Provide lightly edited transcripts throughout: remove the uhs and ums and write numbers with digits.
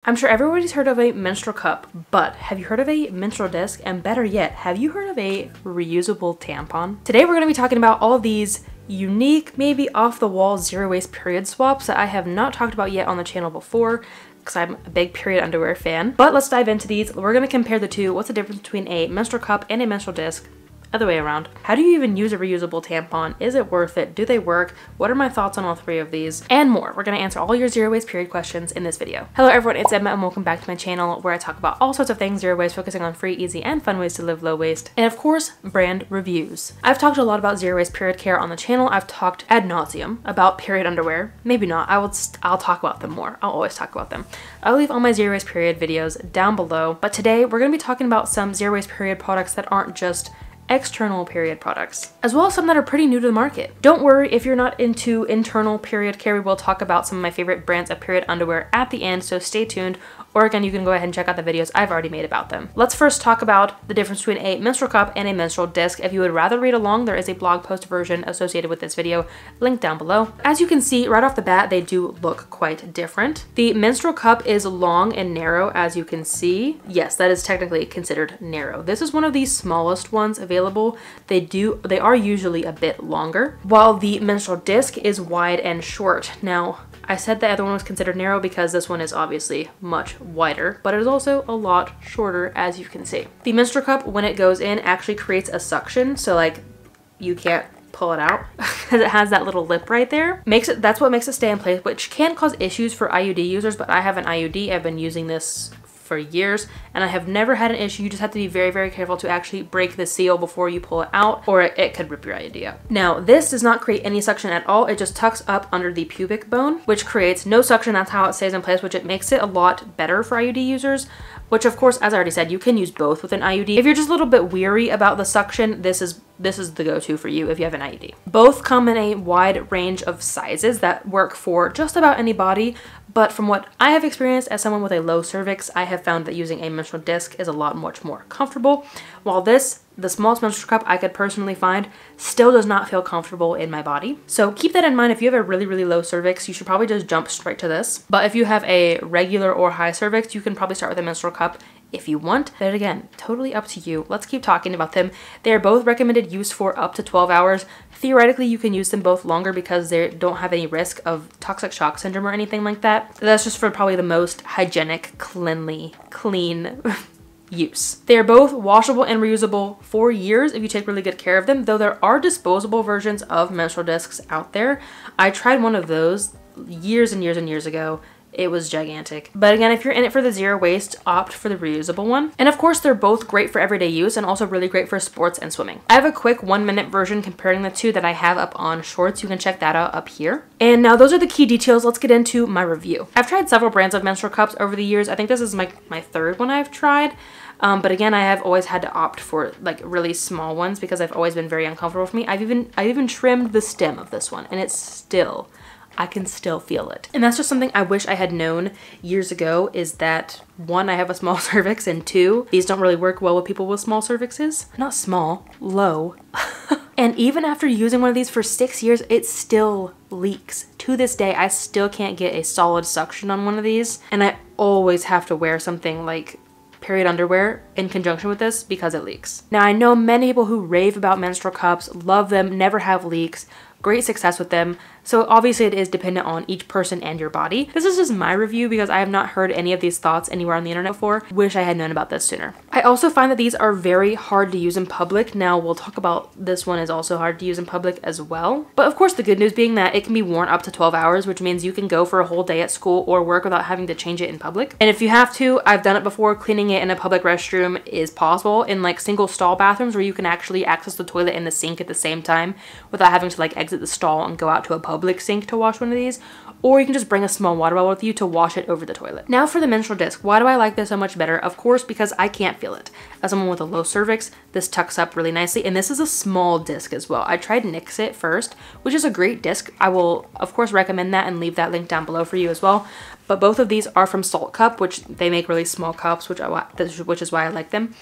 I'm sure everybody's heard of a menstrual cup, but have you heard of a menstrual disc? And better yet, have you heard of a reusable tampon? Today we're going to be talking about all of these unique, maybe off-the-wall zero-waste period swaps that I have not talked about yet on the channel before, because I'm a big period underwear fan. But let's dive into these. We're going to compare the two. What's the difference between a menstrual cup and a menstrual disc? Other way around. How do you even use a reusable tampon? Is it worth it? Do they work? What are my thoughts on all three of these? And more. We're going to answer all your zero waste period questions in this video. Hello everyone, it's Emma and welcome back to my channel where I talk about all sorts of things zero waste, focusing on free, easy, and fun ways to live low waste. And of course, brand reviews. I've talked a lot about zero waste period care on the channel. I've talked ad nauseum about period underwear. Maybe not. I'll talk about them more. I'll always talk about them. I'll leave all my zero waste period videos down below. But today we're going to be talking about some zero waste period products that aren't just external period products, as well as some that are pretty new to the market. Don't worry if you're not into internal period care. We will talk about some of my favorite brands of period underwear at the end, so stay tuned. Or again, you can go ahead and check out the videos I've already made about them. Let's first talk about the difference between a menstrual cup and a menstrual disc. If you would rather read along, there is a blog post version associated with this video, linked down below. As you can see right off the bat, they do look quite different. The menstrual cup is long and narrow, as you can see. Yes, that is technically considered narrow. This is one of the smallest ones available. They are usually a bit longer, while the menstrual disc is wide and short. Now, I said the other one was considered narrow because this one is obviously much wider, but it is also a lot shorter, as you can see. The menstrual cup, when it goes in, actually creates a suction, so like you can't pull it out because it has that little lip right there. That's what makes it stay in place, which can cause issues for IUD users, but I have an IUD. I've been using this for years and I have never had an issue. You just have to be very, very careful to actually break the seal before you pull it out, or it could rip your IUD out. Now, this does not create any suction at all. It just tucks up under the pubic bone, which creates no suction. That's how it stays in place, which it makes it a lot better for IUD users, which of course, as I already said, you can use both with an IUD. If you're just a little bit weary about the suction, this is the go-to for you if you have an IUD. Both come in a wide range of sizes that work for just about any body, but from what I have experienced as someone with a low cervix, I have found that using a menstrual disc is a lot much more comfortable, while this, the smallest menstrual cup I could personally find, still does not feel comfortable in my body. So keep that in mind. If you have a really, really low cervix, you should probably just jump straight to this. But if you have a regular or high cervix, you can probably start with a menstrual cup if you want. But again, totally up to you. Let's keep talking about them. They are both recommended use for up to 12 hours. Theoretically, you can use them both longer because they don't have any risk of toxic shock syndrome or anything like that. That's just for probably the most hygienic, clean use. They are both washable and reusable for years if you take really good care of them, though there are disposable versions of menstrual discs out there. I tried one of those years and years and years ago. It was gigantic. But again, if you're in it for the zero waste, opt for the reusable one. And of course, they're both great for everyday use and also really great for sports and swimming. I have a quick 1-minute version comparing the two that I have up on Shorts. You can check that out up here. And now those are the key details. Let's get into my review. I've tried several brands of menstrual cups over the years. I think this is my third one I've tried. But again, I have always had to opt for like really small ones because I've always been very uncomfortable for me. I've even trimmed the stem of this one and I can still feel it. And that's just something I wish I had known years ago, is that one, I have a small cervix, and two, these don't really work well with people with small cervixes. Not small, low. And even after using one of these for 6 years, it still leaks. To this day, I still can't get a solid suction on one of these. And I always have to wear something like period underwear in conjunction with this because it leaks. Now, I know many people who rave about menstrual cups, love them, never have leaks, great success with them. So obviously it is dependent on each person and your body. This is just my review because I have not heard any of these thoughts anywhere on the internet before. Wish I had known about this sooner. I also find that these are very hard to use in public. Now we'll talk about this one is also hard to use in public as well. But of course the good news being that it can be worn up to 12 hours, which means you can go for a whole day at school or work without having to change it in public. And if you have to, I've done it before, cleaning it in a public restroom is possible in like single stall bathrooms where you can actually access the toilet and the sink at the same time without having to like exit the stall and go out to a public sink to wash one of these, or you can just bring a small water bottle with you to wash it over the toilet. Now for the menstrual disc, why do I like this so much better? Of course, because I can't feel it. As someone with a low cervix, this tucks up really nicely, and this is a small disc as well. I tried Nixit first, which is a great disc. I will of course recommend that and leave that link down below for you as well. But both of these are from Saalt cup, which they make really small cups, which is why I like them.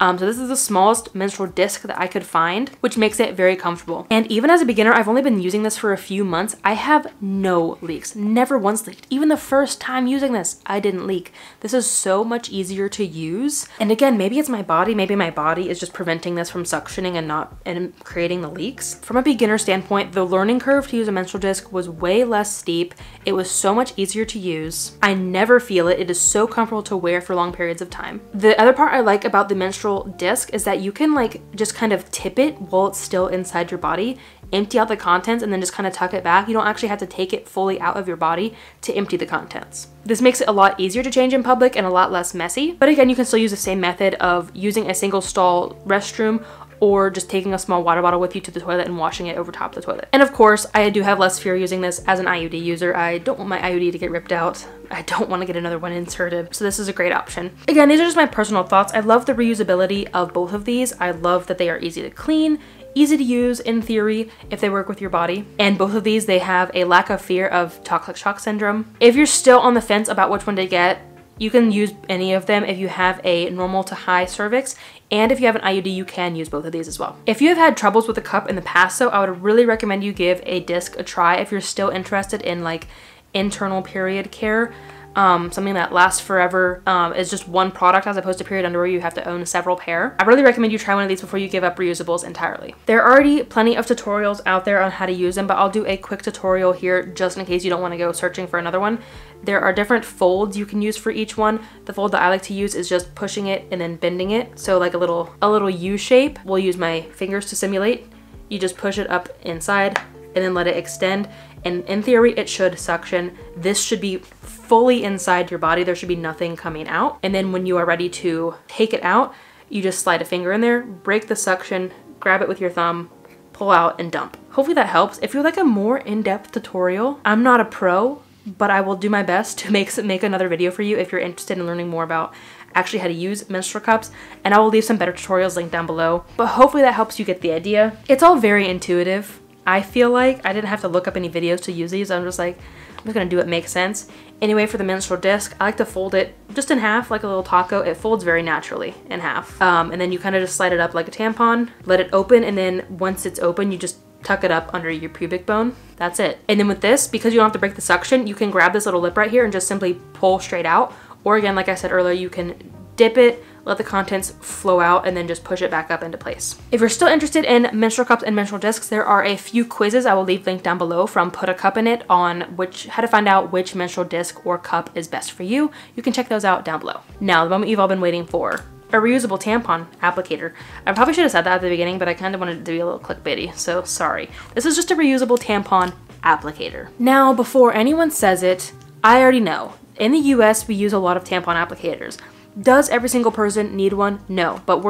So this is the smallest menstrual disc that I could find, which makes it very comfortable. And even as a beginner, I've only been using this for a few months. I have no leaks, never once leaked. Even the first time using this, I didn't leak. This is so much easier to use. And again, maybe it's my body. Maybe my body is just preventing this from suctioning and creating the leaks. From a beginner standpoint, the learning curve to use a menstrual disc was way less steep. It was so much easier to use. I never feel it. It is so comfortable to wear for long periods of time. The other part I like about the menstrual disc is that you can like just kind of tip it while it's still inside your body, empty out the contents, and then just kind of tuck it back. You don't actually have to take it fully out of your body to empty the contents. This makes it a lot easier to change in public and a lot less messy. But again, you can still use the same method of using a single stall restroom or just taking a small water bottle with you to the toilet and washing it over top of the toilet. And of course, I do have less fear using this as an IUD user. I don't want my IUD to get ripped out. I don't want to get another one inserted. So this is a great option. Again, these are just my personal thoughts. I love the reusability of both of these. I love that they are easy to clean, easy to use in theory if they work with your body. And both of these, they have a lack of fear of toxic shock syndrome. If you're still on the fence about which one to get, you can use any of them if you have a normal to high cervix, and if you have an IUD, you can use both of these as well. If you have had troubles with the cup in the past though, I would really recommend you give a disc a try if you're still interested in like internal period care. Something that lasts forever, is just one product as opposed to period underwear you have to own several pair. I really recommend you try one of these before you give up reusables entirely. There are already plenty of tutorials out there on how to use them, but I'll do a quick tutorial here just in case you don't want to go searching for another one. There are different folds you can use for each one. The fold that I like to use is just pushing it and then bending it. So like a little U shape. We'll use my fingers to simulate. You just push it up inside and then let it extend. And in theory, it should suction. This should be fully inside your body. There should be nothing coming out. And then when you are ready to take it out, you just slide a finger in there, break the suction, grab it with your thumb, pull out and dump. Hopefully that helps. If you'd like a more in-depth tutorial, I'm not a pro, but I will do my best to make another video for you if you're interested in learning more about actually how to use menstrual cups, and I will leave some better tutorials linked down below. But hopefully that helps you get the idea. It's all very intuitive. I feel like I didn't have to look up any videos to use these. I'm just like, I'm just gonna do what makes sense. Anyway, for the menstrual disc, I like to fold it just in half like a little taco. It folds very naturally in half. And then you kind of just slide it up like a tampon, let it open, and then once it's open, you just tuck it up under your pubic bone. That's it. And then with this, because you don't have to break the suction, you can grab this little lip right here and just simply pull straight out. Or again, like I said earlier, you can dip it, let the contents flow out, and then just push it back up into place. If you're still interested in menstrual cups and menstrual discs, there are a few quizzes I will leave linked down below from Put a Cup in It on how to find out which menstrual disc or cup is best for you. You can check those out down below. Now, the moment you've all been waiting for. A reusable tampon applicator. I probably should have said that at the beginning, but I kind of wanted it to be a little clickbaity, so sorry. This is just a reusable tampon applicator. Now, before anyone says it, I already know. In the US, we use a lot of tampon applicators. Does every single person need one? No, but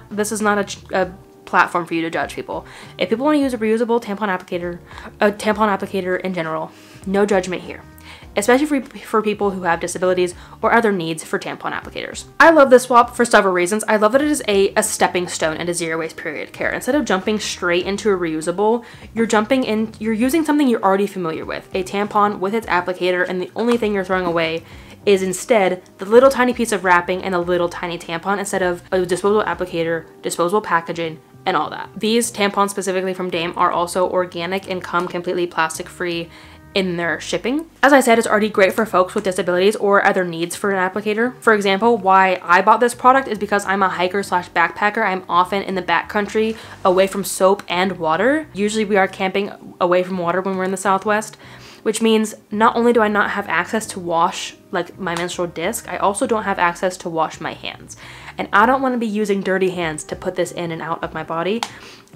this is not a platform for you to judge people. If people want to use a reusable tampon applicator in general, no judgment here. Especially for people who have disabilities or other needs for tampon applicators. I love this swap for several reasons. I love that it is a stepping stone into zero waste period care. Instead of jumping straight into a reusable, you're using something you're already familiar with, a tampon with its applicator, and the only thing you're throwing away is instead the little tiny piece of wrapping and a little tiny tampon instead of a disposable applicator, disposable packaging, and all that. These tampons specifically from Dame are also organic and come completely plastic free in their shipping. As I said, it's already great for folks with disabilities or other needs for an applicator. For example, why I bought this product is because I'm a hiker slash backpacker. I'm often in the backcountry away from soap and water. Usually we are camping away from water when we're in the Southwest, which means not only do I not have access to wash like my menstrual disc, I also don't have access to wash my hands. And I don't want to be using dirty hands to put this in and out of my body.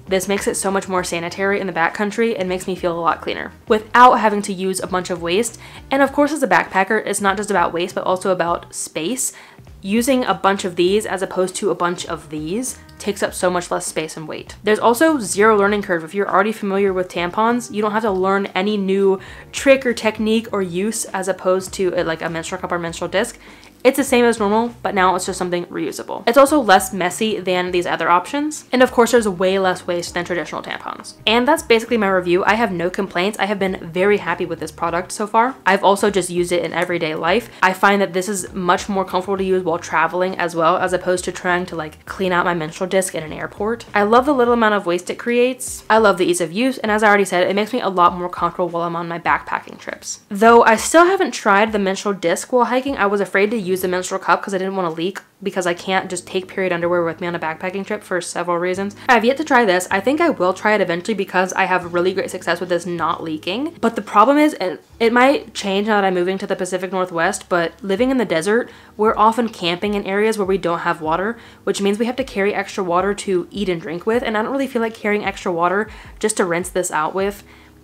This makes it so much more sanitary in the backcountry and makes me feel a lot cleaner without having to use a bunch of waste. And of course, as a backpacker, it's not just about waste, but also about space. Using a bunch of these as opposed to a bunch of these takes up so much less space and weight. There's also zero learning curve. If you're already familiar with tampons, you don't have to learn any new trick or technique or use as opposed to like a menstrual cup or menstrual disc. It's the same as normal, but now it's just something reusable. It's also less messy than these other options. And of course, there's way less waste than traditional tampons. And that's basically my review. I have no complaints. I have been very happy with this product so far. I've also just used it in everyday life. I find that this is much more comfortable to use while while traveling as well, as opposed to trying to like clean out my menstrual disc in an airport. I love the little amount of waste it creates. I love the ease of use, and as I already said, it makes me a lot more comfortable while I'm on my backpacking trips. Though I still haven't tried the menstrual disc while hiking. I was afraid to use the menstrual cup because I didn't want to leak, because I can't just take period underwear with me on a backpacking trip for several reasons. I have yet to try this. I think I will try it eventually because I have really great success with this not leaking. But the problem is, it might change now that I'm moving to the Pacific Northwest, but living in the desert, we're often camping in areas where we don't have water, which means we have to carry extra water to eat and drink with, and I don't really feel like carrying extra water just to rinse this out with.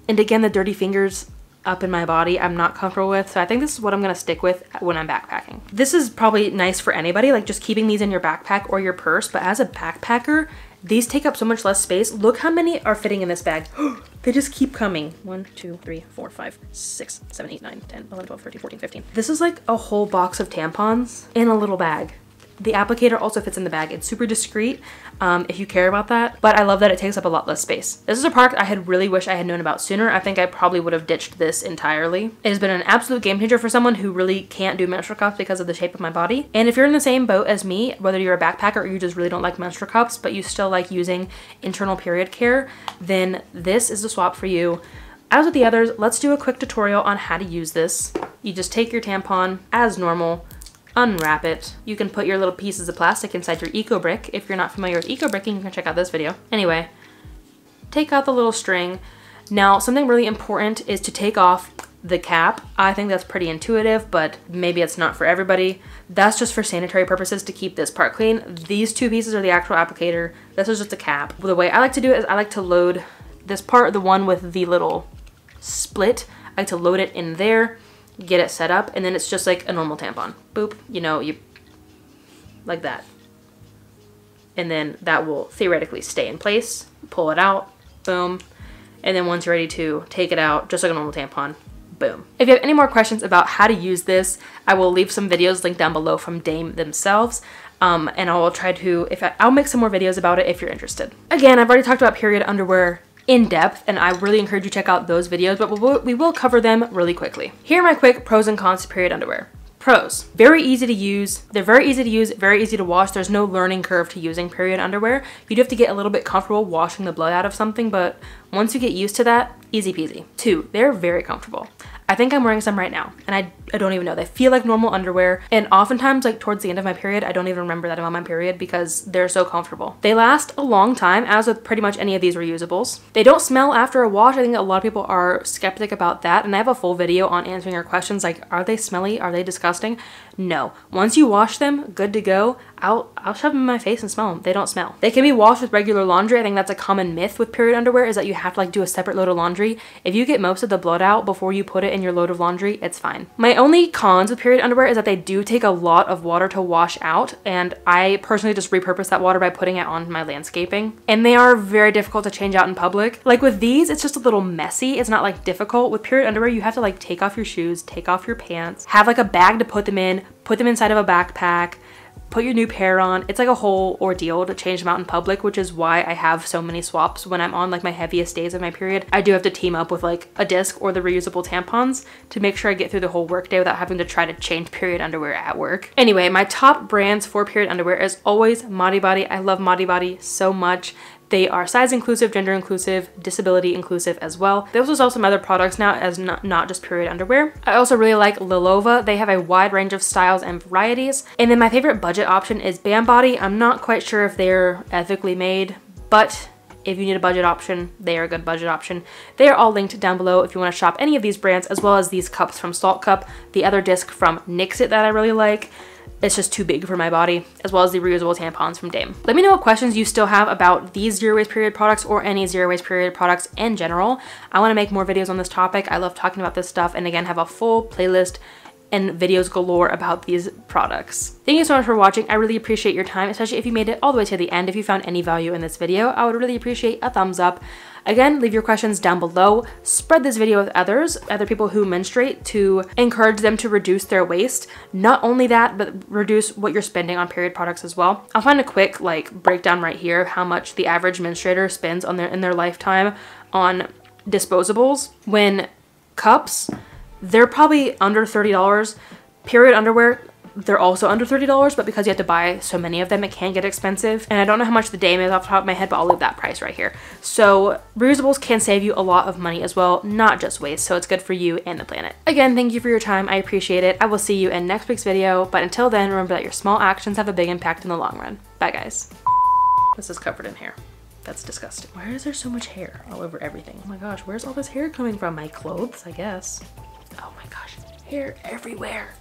And again, the dirty fingers up in my body I'm not comfortable with, so I think this is what I'm gonna stick with when I'm backpacking. This is probably nice for anybody, like just keeping these in your backpack or your purse, but as a backpacker, these take up so much less space. Look how many are fitting in this bag. They just keep coming. 1, 2, 3, 4, 5, 6, 7, 8, 9, 10, 11, 12, 13, 14, 15. This is like a whole box of tampons in a little bag. The applicator also fits in the bag. It's super discreet if you care about that, but I love that it takes up a lot less space. This is a product I had really wished I had known about sooner. I think I probably would have ditched this entirely. It has been an absolute game changer for someone who really can't do menstrual cups because of the shape of my body. And if you're in the same boat as me, whether you're a backpacker or you just really don't like menstrual cups, but you still like using internal period care, then this is the swap for you. As with the others, let's do a quick tutorial on how to use this. You just take your tampon as normal, unwrap it. You can put your little pieces of plastic inside your eco brick. If you're not familiar with eco bricking, you can check out this video. Anyway, take out the little string. Now, something really important is to take off the cap. I think that's pretty intuitive, but maybe it's not for everybody. That's just for sanitary purposes to keep this part clean. These two pieces are the actual applicator. This is just a cap. The way I like to do it is I like to load this part, the one with the little split, I like to load it in there, get it set up, and then it's just like a normal tampon. Boop, you know, you like that. And then that will theoretically stay in place. Pull it out, boom. And then once you're ready to take it out, just like a normal tampon, boom. If you have any more questions about how to use this, I will leave some videos linked down below from Dame themselves. And I will try to, I'll make some more videos about it if you're interested. Again, I've already talked about period underwear in depth, and I really encourage you to check out those videos, but we will cover them really quickly. Here are my quick pros and cons to period underwear. Pros: very easy to use. They're very easy to use, very easy to wash. There's no learning curve to using period underwear. You do have to get a little bit comfortable washing the blood out of something, but once you get used to that, easy peasy. 2, they're very comfortable. I think I'm wearing some right now, and I don't even know. They feel like normal underwear, and oftentimes, like towards the end of my period, I don't even remember that I'm on my period because they're so comfortable. They last a long time, as with pretty much any of these reusables. They don't smell after a wash. I think a lot of people are skeptic about that, and I have a full video on answering your questions like, are they smelly? Are they disgusting? No. Once you wash them, good to go. I'll shove them in my face and smell them. They don't smell. They can be washed with regular laundry. I think that's a common myth with period underwear, is that you have to like do a separate load of laundry. If you get most of the blood out before you put it in your load of laundry, it's fine. My only cons with period underwear is that they do take a lot of water to wash out, and I personally just repurpose that water by putting it on my landscaping. And they are very difficult to change out in public. Like with these, it's just a little messy. It's not like difficult. With period underwear, you have to like take off your shoes, take off your pants, have like a bag to put them in, put them inside of a backpack, put your new pair on. It's like a whole ordeal to change them out in public, which is why I have so many swaps when I'm on like my heaviest days of my period. I do have to team up with like a disc or the reusable tampons to make sure I get through the whole workday without having to try to change period underwear at work. Anyway, my top brands for period underwear is always Modibody. I love Modibody so much. They are size inclusive, gender inclusive, disability inclusive as well. They also sell some other products now as not just period underwear. I also really like Lilova. They have a wide range of styles and varieties. And then my favorite budget option is Bambody. I'm not quite sure if they're ethically made, but if you need a budget option, they are a good budget option. They are all linked down below if you want to shop any of these brands, as well as these cups from Saalt Cup, the other disc from Nixit that I really like. It's just too big for my body, as well as the reusable tampons from Dame. Let me know what questions you still have about these zero waste period products or any zero waste period products in general. I want to make more videos on this topic. I love talking about this stuff, and again, have a full playlist and videos galore about these products. Thank you so much for watching. I really appreciate your time, especially if you made it all the way to the end. If you found any value in this video, I would really appreciate a thumbs up. Again, leave your questions down below. Spread this video with other people who menstruate, to encourage them to reduce their waste. Not only that, but reduce what you're spending on period products as well. I'll find a quick like breakdown right here of how much the average menstruator spends on in their lifetime on disposables. When cups, they're probably under $30. Period underwear, they're also under $30, but because you have to buy so many of them, it can get expensive. And I don't know how much the Dame is off the top of my head, but I'll leave that price right here. So reusables can save you a lot of money as well, not just waste. So it's good for you and the planet. Again, thank you for your time. I appreciate it. I will see you in next week's video. But until then, remember that your small actions have a big impact in the long run. Bye guys. This is covered in hair. That's disgusting. Why is there so much hair all over everything? Oh my gosh, where's all this hair coming from? My clothes, I guess. Oh my gosh, hair everywhere.